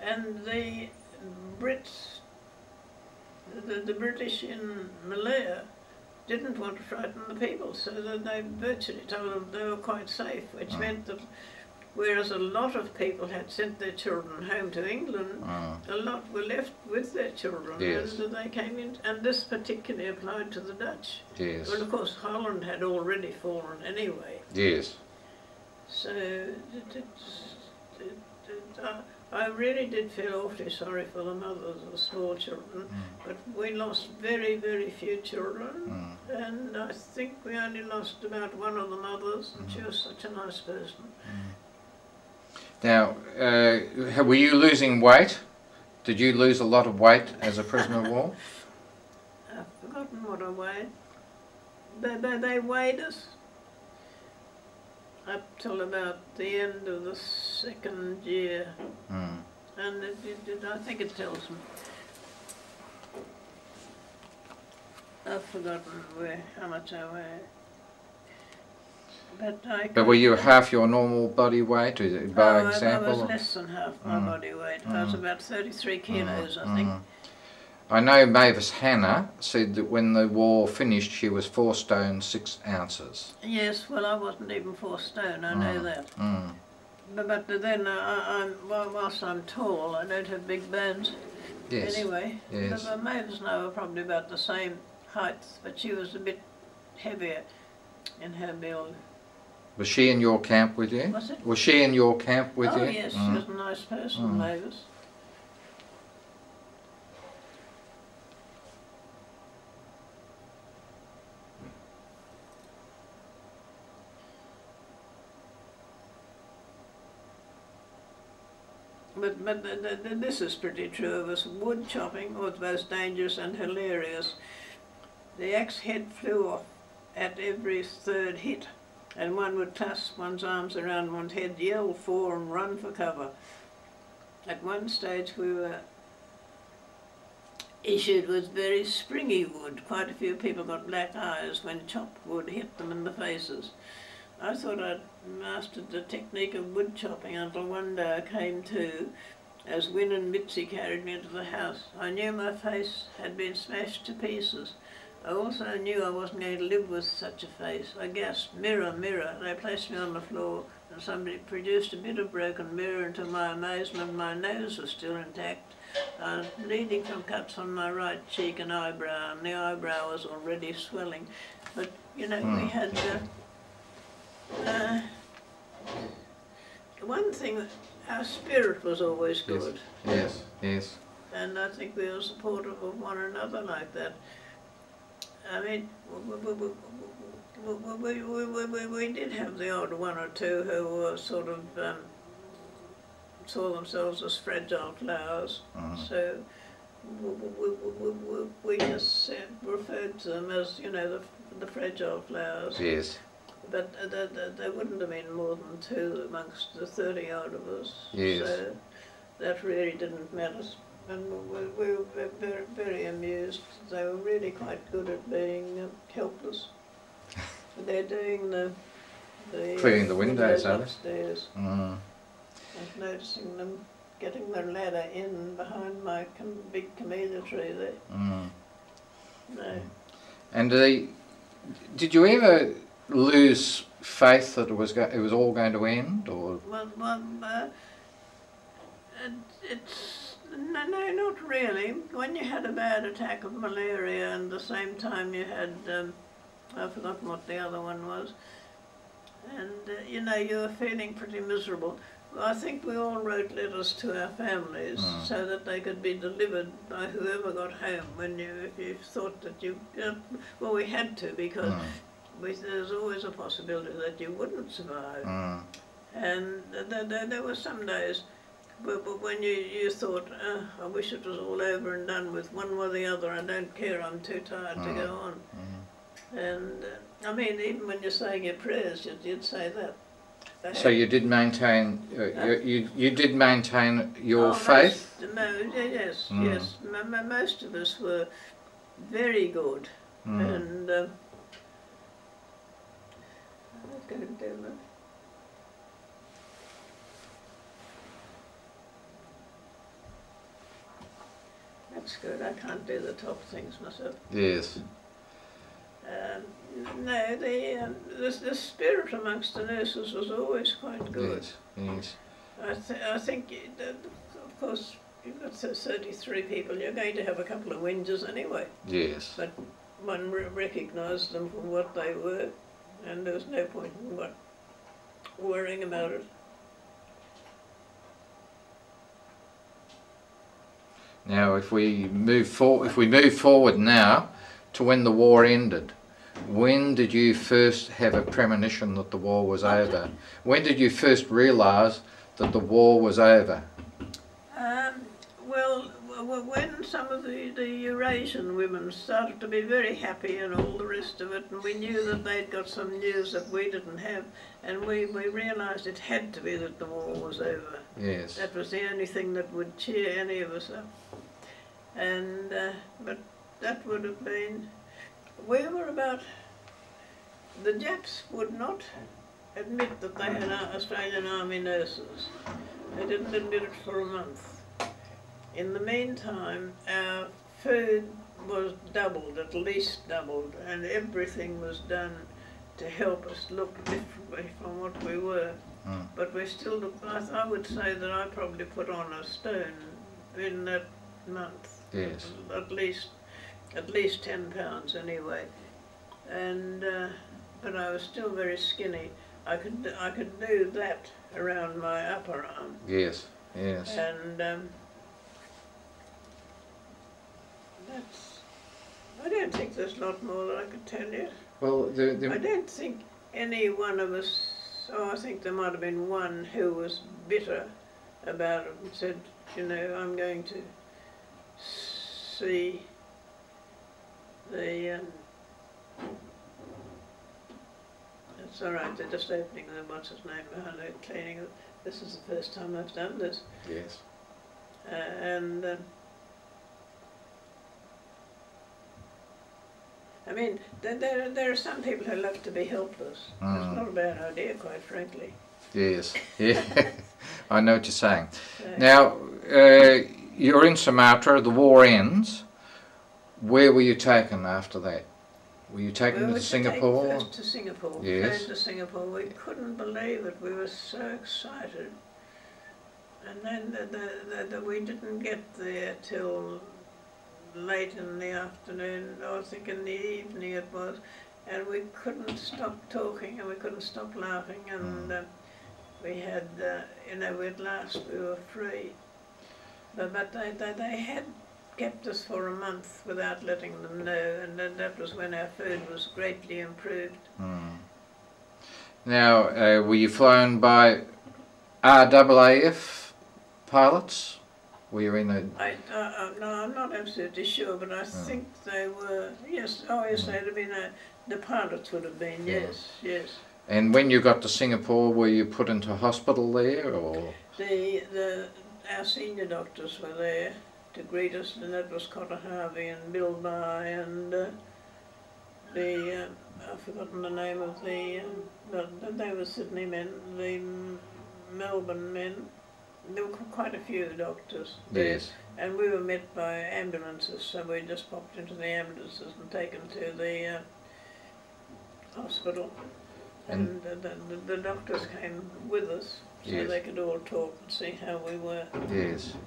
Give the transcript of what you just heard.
and the Brits, the British in Malaya didn't want to frighten the people, so that they virtually told them they were quite safe, which meant that whereas a lot of people had sent their children home to England, a lot were left with their children, and they came in, and this particularly applied to the Dutch. Yes. Well, of course, Holland had already fallen anyway. Yes. So I really did feel awfully sorry for the mothers of the small children, but we lost very, very few children, and I think we only lost about one of the mothers, and she was such a nice person. Now, were you losing weight? Did you lose a lot of weight as a prisoner of war? I've forgotten what I weighed. They weighed us up till about the end of the second year, and I think it tells me. I've forgotten how much I weighed. But were you half your normal body weight, by example? I was less than half my body weight. I was about 33 kilos, I think. I know Mavis Hannah said that when the war finished she was 4 stone 6 ounces. Yes, well I wasn't even 4 stone, I know that. But then whilst I'm tall, I don't have big bones. Yes. Anyway, yes. But Mavis and I were probably about the same height, but she was a bit heavier in her build. Was she in your camp with you? Was it? Was she in your camp with you? Oh yes, she was a nice person, Mavis. But this is pretty true of us. Wood chopping was most dangerous and hilarious. The axe head flew off at every third hit, and one would clasp one's arms around one's head, yell for and run for cover. At one stage we were issued with very springy wood. Quite a few people got black eyes when chopped wood hit them in the faces. I thought I'd mastered the technique of wood chopping until one day I came to as Win and Mitzi carried me into the house. I knew my face had been smashed to pieces. I also knew I wasn't going to live with such a face. I gasped, "Mirror, mirror." They placed me on the floor and somebody produced a bit of broken mirror, and to my amazement my nose was still intact. I was bleeding from cuts on my right cheek and eyebrow, and the eyebrow was already swelling. But, you know, we had... one thing, our spirit was always good. Yes, yes. And I think we were supportive of one another like that. I mean, we did have the odd one or two who were sort of saw themselves as fragile flowers. So we just referred to them as, you know, the fragile flowers. Yes. But there wouldn't have been more than 2 amongst the 30 odd of us. Yes. So that really didn't matter. And we were very, very amused. They were really quite good at being helpless. They're doing the clearing the windows upstairs. I was noticing them getting the ladder in behind my big camellia tree there. No. And did you ever lose faith that it was all going to end, or? Well, it's no, not really. When you had a bad attack of malaria and the same time you had, I've forgotten what the other one was, and you know, you were feeling pretty miserable. I think we all wrote letters to our families so that they could be delivered by whoever got home when if you thought that you, well, we had to, because there's always a possibility that you wouldn't survive. And there were some days but when you thought, I wish it was all over and done with, one or the other, I don't care, I'm too tired to go on. And I mean, even when you're saying your prayers, you'd say that. So you did maintain, you did maintain your faith? Yes, yes. Most of us were very good. And I was going to do that. that's good. I can't do the top things myself. Yes. No, the spirit amongst the nurses was always quite good. Yes, yes. I think, of course, you've got 33 people, you're going to have a couple of whingers anyway. Yes. But one recognised them for what they were, and there was no point in worrying about it. Now, if we move forward now to when the war ended, when did you first have a premonition that the war was over? When did you first realise that the war was over? Well, when some of the Eurasian women started to be very happy and all the rest of it, and we knew that they'd got some news that we didn't have, and we realised it had to be that the war was over. Yes. That was the only thing that would cheer any of us up. And but that would have been, we were about, the Japs would not admit that they had Australian Army nurses. They didn't admit it for a month. In the meantime, our food was doubled, at least doubled, and everything was done to help us look differently from what we were. But we still looked, I would say that I probably put on a stone in that month. Yes. At least 10 pounds anyway. And but I was still very skinny. I could do that around my upper arm. Yes, yes. And I don't think there's a lot more that I could tell you. Well, I don't think any one of us, I think there might have been one who was bitter about it and said, you know, I'm going to see the, it's all right, they're just opening the, what's his name, behind it, cleaning it. This is the first time I've done this. Yes. I mean, there are some people who love to be helpless. It's not a bad idea, quite frankly. Yes, yeah, I know what you're saying. Now, you're in Sumatra, the war ends. Where were you taken after that? Were you taken to Singapore? We were first to Singapore. Yes. Flown to Singapore. We couldn't believe it. We were so excited. And then we didn't get there till late in the afternoon, I think in the evening it was, and we couldn't stop talking and we couldn't stop laughing, and we had, you know, at last we were free. But they had kept us for a month without letting them know, and that was when our food was greatly improved. Now, were you flown by RAAF pilots? Were you in a... no, I'm not absolutely sure, but I think they were, yes, oh yes, they'd have been, the pilots would have been, yes, yes. And when you got to Singapore, were you put into hospital there, or...? Our senior doctors were there to greet us, and that was Cotter Harvey and Bill Nye and I've forgotten the name of they were Sydney men, the Melbourne men. There were quite a few doctors there, yes. And we were met by ambulances, so we just popped into the ambulances and taken to the hospital. And the doctors came with us, so they could all talk and see how we were. Yes.